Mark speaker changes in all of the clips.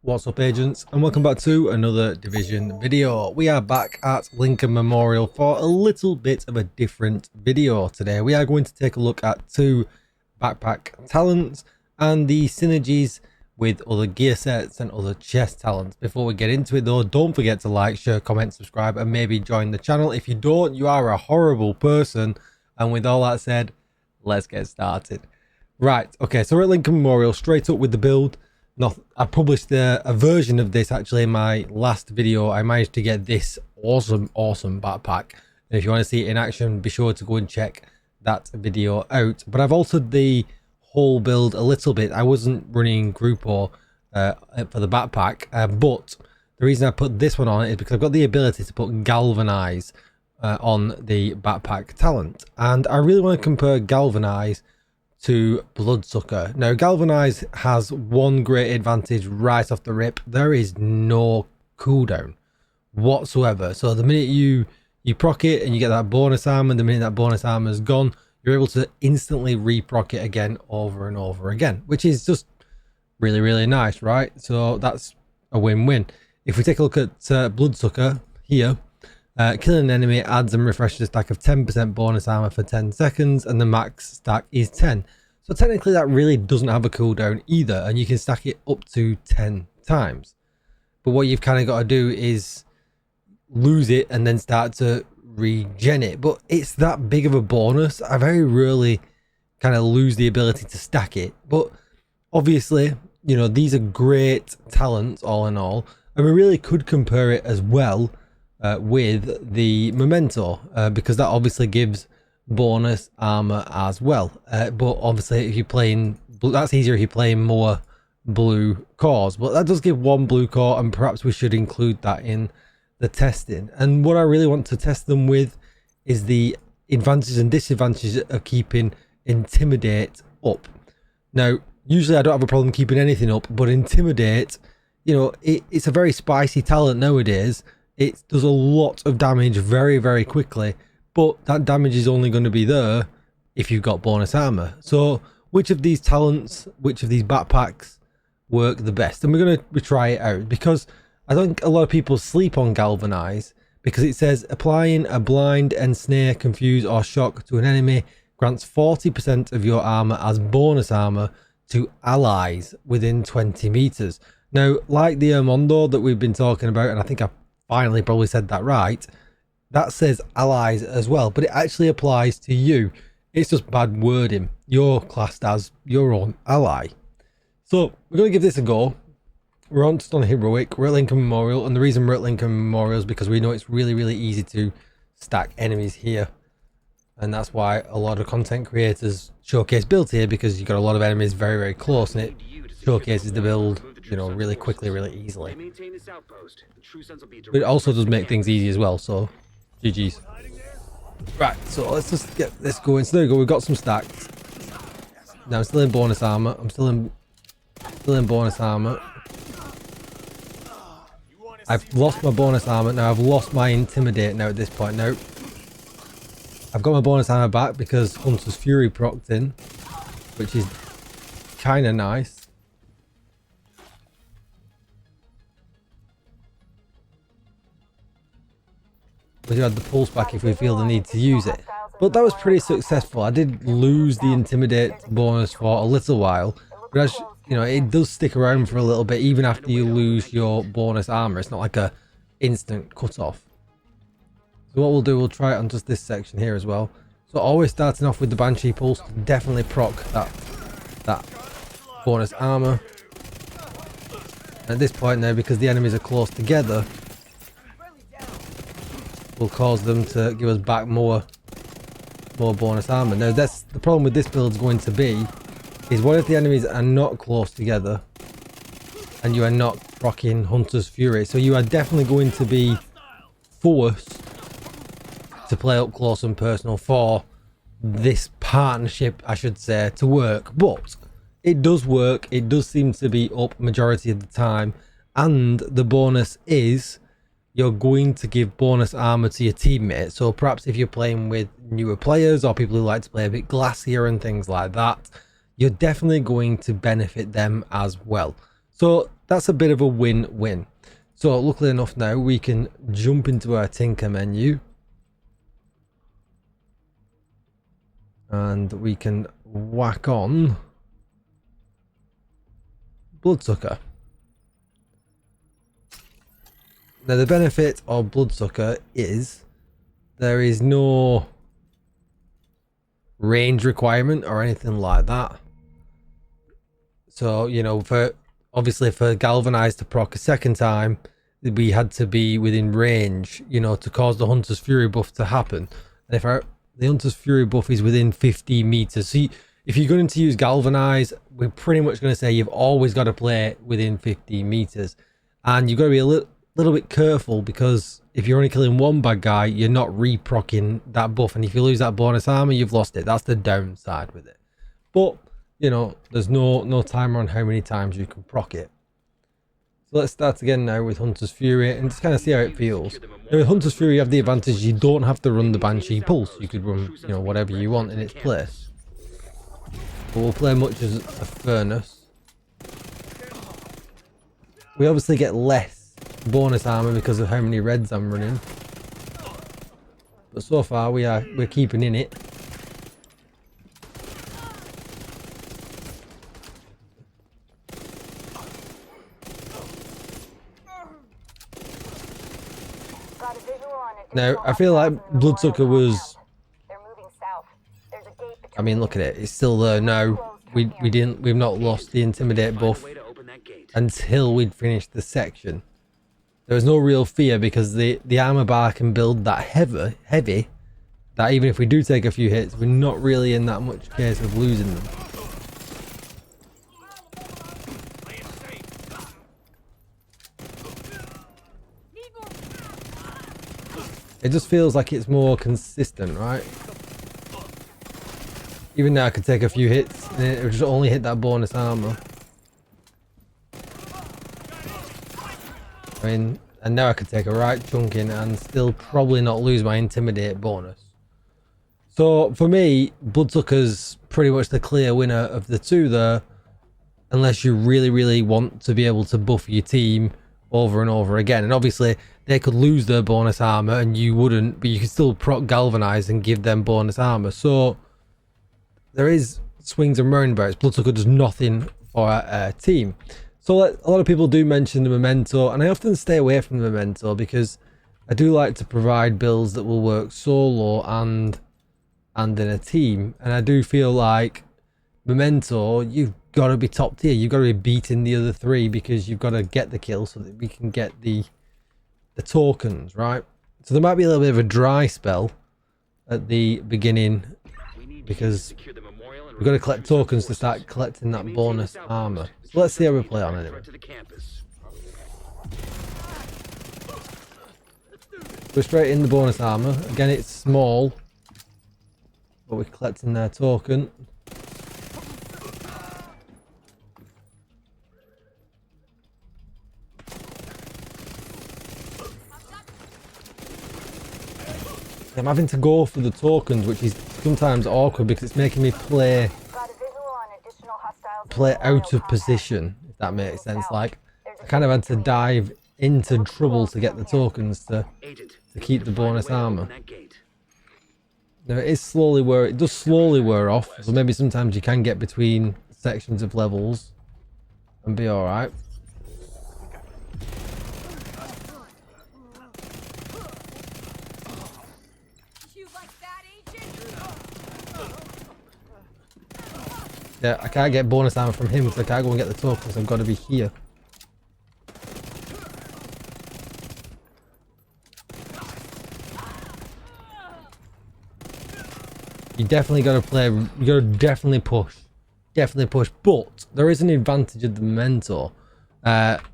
Speaker 1: What's up, agents, and welcome back to another Division video. We are back at Lincoln Memorial for a little bit of a different video today. We are going to take a look at two backpack talents and the synergies with other gear sets and other chest talents. Before we get into it though, don't forget to like, share, comment, subscribe, and maybe join the channel. If you don't, you are a horrible person. And with all that said, let's get started. Right, okay, so we're at Lincoln Memorial, straight up with the build. I published a version of this actually in my last video. I managed to get this awesome backpack, and if you want to see it in action, be sure to go and check that video out. But I've altered the whole build a little bit. I wasn't running Grupo for the backpack, but the reason I put this one on is because I've got the ability to put galvanize on the backpack talent, and I really want to compare galvanize to bloodsucker. Now galvanize has one great advantage right off the rip: there is no cooldown whatsoever. So the minute you proc it and you get that bonus armor, the minute that bonus armor is gone, you're able to instantly re-proc it again over and over again, which is just really nice, right? So that's a win-win. If we take a look at bloodsucker here, killing an enemy adds and refreshes a stack of 10% bonus armor for 10 seconds, and the max stack is 10. So technically that really doesn't have a cooldown either, and you can stack it up to 10 times. But what you've kind of got to do is lose it and then start to regen it. But it's that big of a bonus. I very rarely kind of lose the ability to stack it. But obviously, you know, these are great talents all in all, and we really could compare it as well with the momento, because that obviously gives bonus armor as well, but obviously if you're playing that's easier if you're playing more blue cores, but that does give one blue core, and perhaps we should include that in the testing. And what I really want to test them with is the advantages and disadvantages of keeping intimidate up. Now usually I don't have a problem keeping anything up, but intimidate, you know, it's a very spicy talent nowadays. It does a lot of damage very quickly, but that damage is only going to be there if you've got bonus armor. So which of these talents, which of these backpacks work the best? And we're going to try it out, because I think a lot of people sleep on galvanize, because it says applying a blind, ensnare, confuse or shock to an enemy grants 40% of your armor as bonus armor to allies within 20 meters. Now, like the Mondo that we've been talking about, and I think I finally probably said that right, that says allies as well, but it actually applies to you. It's just bad wording. You're classed as your own ally. So we're going to give this a go. We're on heroic. We're at Lincoln Memorial, and the reason we're at Lincoln Memorial is because we know it's really easy to stack enemies here, and that's why a lot of content creators showcase builds here, because you've got a lot of enemies very close, and it showcases the build, you know, really quickly, really easily. But it also does make things easy as well, so GG's. Right, so let's just get this going. So there we go, we've got some stacks. Now I'm still in bonus armor. I'm still in bonus armor. I've lost my bonus armor. Now I've lost my intimidate now at this point. Now I've got my bonus armor back because Hunter's Fury procced in, which is kind of nice. We do have the pulse back if we feel the need to use it, but that was pretty successful. I did lose the intimidate bonus for a little while, but as you know, it does stick around for a little bit even after you lose your bonus armor. It's not like a instant cut off. So what we'll do, we'll try it on just this section here as well. So always starting off with the Banshee pulse, definitely proc that bonus armor. At this point now, because the enemies are close together, will cause them to give us back more bonus armor. Now that's the problem with this build is going to be, is what if the enemies are not close together and you are not proccing Hunter's Fury? So you are definitely going to be forced to play up close and personal for this partnership, I should say, to work. But it does work. It does seem to be up majority of the time, and the bonus is you're going to give bonus armor to your teammates. So perhaps if you're playing with newer players or people who like to play a bit glassier and things like that, you're definitely going to benefit them as well. So So that's a bit of a win-win. So luckily enough now we can jump into our Tinker menu. And we can whack on bloodsucker. Now the benefit of bloodsucker is there is no range requirement or anything like that. So, you know, for obviously for galvanize to proc a second time, we had to be within range, you know, to cause the Hunter's Fury buff to happen. And if the Hunter's Fury buff is within 15 meters, so if you're going to use galvanize, we're pretty much going to say you've always got to play within 15 meters, and you've got to be a little bit careful, because if you're only killing one bad guy, you're not reprocking that buff, and if you lose that bonus armor, you've lost it. That's the downside with it. But you know, there's no timer on how many times you can proc it. So let's start again now with Hunter's Fury and just kind of see how it feels. Now with Hunter's Fury you have the advantage you don't have to run the Banshee Pulse. You could run, you know, whatever you want in its place. But we'll play much as a Furnace. We obviously get less bonus armor because of how many reds I'm running. But so far we're keeping in it. Now, I feel like Bloodsucker was... I mean, look at it. It's still there now. We've not lost the Intimidate buff until we'd finished the section. There was no real fear because the armor bar can build that heavy that even if we do take a few hits, we're not really in that much case of losing them. It just feels like it's more consistent, right? Even now I could take a few hits and it would just only hit that bonus armor. I mean, and now I could take a right chunk in and still probably not lose my Intimidate bonus. So for me, Bloodsucker's pretty much the clear winner of the two there. Unless you really want to be able to buff your team over and over again. And obviously they could lose their bonus armor and you wouldn't, but you can still proc galvanize and give them bonus armor. So there is swings and roundabouts. Bloodsucker does nothing for our team. So a lot of people do mention the momento, and I often stay away from the momento because I do like to provide builds that will work solo and in a team. And I do feel like momento, you've got to be top tier. You've got to be beating the other three because you've got to get the kill so that we can get the tokens, right? So there might be a little bit of a dry spell at the beginning because we've got to collect tokens to start collecting that bonus armor. So let's see how we play on anyway. We're straight in the bonus armor. Again, it's small, but we're collecting their token. I'm having to go for the tokens, which is sometimes awkward because it's making me play out of position, if that makes sense. Like, I kind of had to dive into trouble to get the tokens to keep the bonus armor. Now it does slowly wear off, so maybe sometimes you can get between sections of levels and be alright. Yeah, I can't get bonus armor from him because I can't go and get the tokens. I've got to be here. You definitely got to play. You got to definitely push. But there is an advantage of the memento.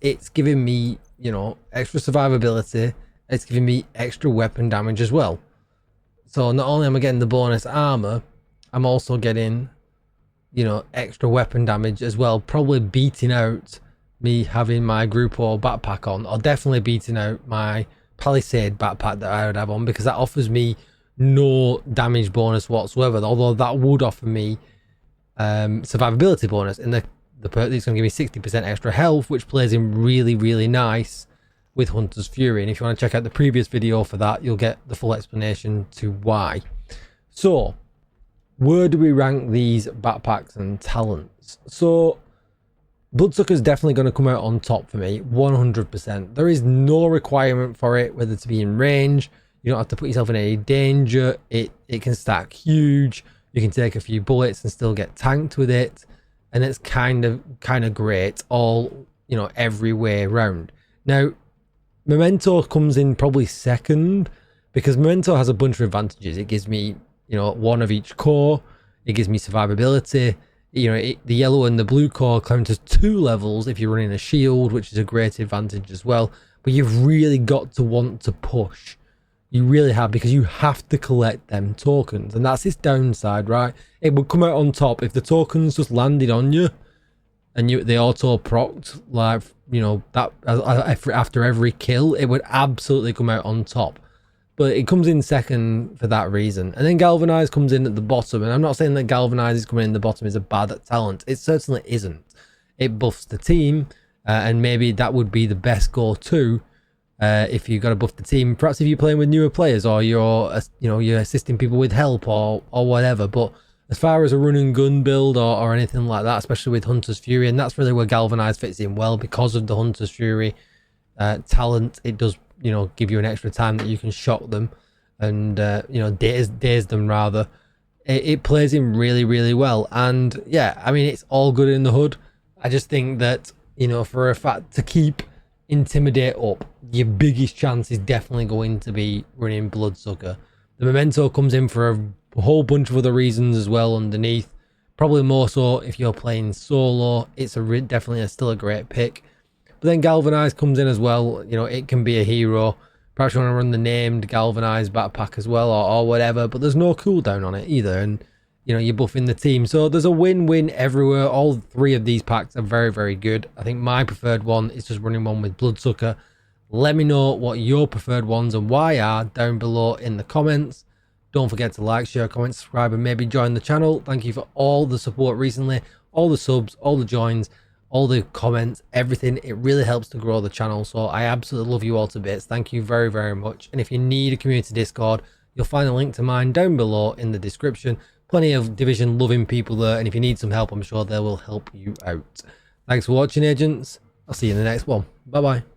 Speaker 1: It's giving me, you know, extra survivability. It's giving me extra weapon damage as well. So not only am I getting the bonus armor, I'm also getting, you know, extra weapon damage as well, probably beating out me having my group or backpack on, or definitely beating out my Palisade backpack that I would have on, because that offers me no damage bonus whatsoever, although that would offer me survivability bonus. In the the perk that's going to give me 60% extra health, which plays in really, really nice with Hunter's Fury. And if you want to check out the previous video for that, you'll get the full explanation to why. So, where do we rank these backpacks and talents? So, bloodsucker is definitely going to come out on top for me, 100%. There is no requirement for it, whether to be in range. You don't have to put yourself in any danger. It can stack huge. You can take a few bullets and still get tanked with it, and it's kind of great all, you know, every way around. Now, momento comes in probably second, because momento has a bunch of advantages. It gives me, you know, one of each core. It gives me survivability. You know, the yellow and the blue core climb to 2 levels if you're running a shield, which is a great advantage as well. But you've really got to want to push. You really have, because you have to collect them tokens, and that's its downside, right? It would come out on top if the tokens just landed on you and they auto procced, like, you know, that after every kill, it would absolutely come out on top. But it comes in second for that reason. And then galvanize comes in at the bottom, and I'm not saying that galvanize is coming in the bottom is a bad talent. It certainly isn't. It buffs the team, and maybe that would be the best go-to if you got to buff the team. Perhaps if you're playing with newer players, or you're assisting people with help or whatever. But as far as a run and gun build or anything like that, especially with Hunter's Fury, and that's really where galvanize fits in well, because of the Hunter's Fury talent. It does, you know, give you an extra time that you can shock them and you know, daze them rather. It plays in really, really well. And yeah, I mean, it's all good in the hood. I just think that, you know, for a fact, to keep intimidate up, your biggest chance is definitely going to be running bloodsucker. The memento comes in for a whole bunch of other reasons as well underneath, probably more so if you're playing solo. It's definitely still a great pick. But then galvanize comes in as well. You know, it can be a hero. Perhaps you want to run the named galvanize backpack as well, or whatever, but there's no cooldown on it either, and you know, you're buffing the team. So there's a win-win everywhere. All 3 of these packs are very, very good. I think my preferred one is just running one with bloodsucker. Let me know what your preferred ones and why are down below in the comments. Don't forget to like, share, comment, subscribe, and maybe join the channel. Thank you for all the support recently, all the subs, all the joins, all the comments, everything. It really helps to grow the channel. So I absolutely love you all to bits. Thank you very, very much. And if you need a community Discord, you'll find a link to mine down below in the description. Plenty of Division loving people there, and if you need some help, I'm sure they will help you out. Thanks for watching, agents. I'll see you in the next one. Bye bye.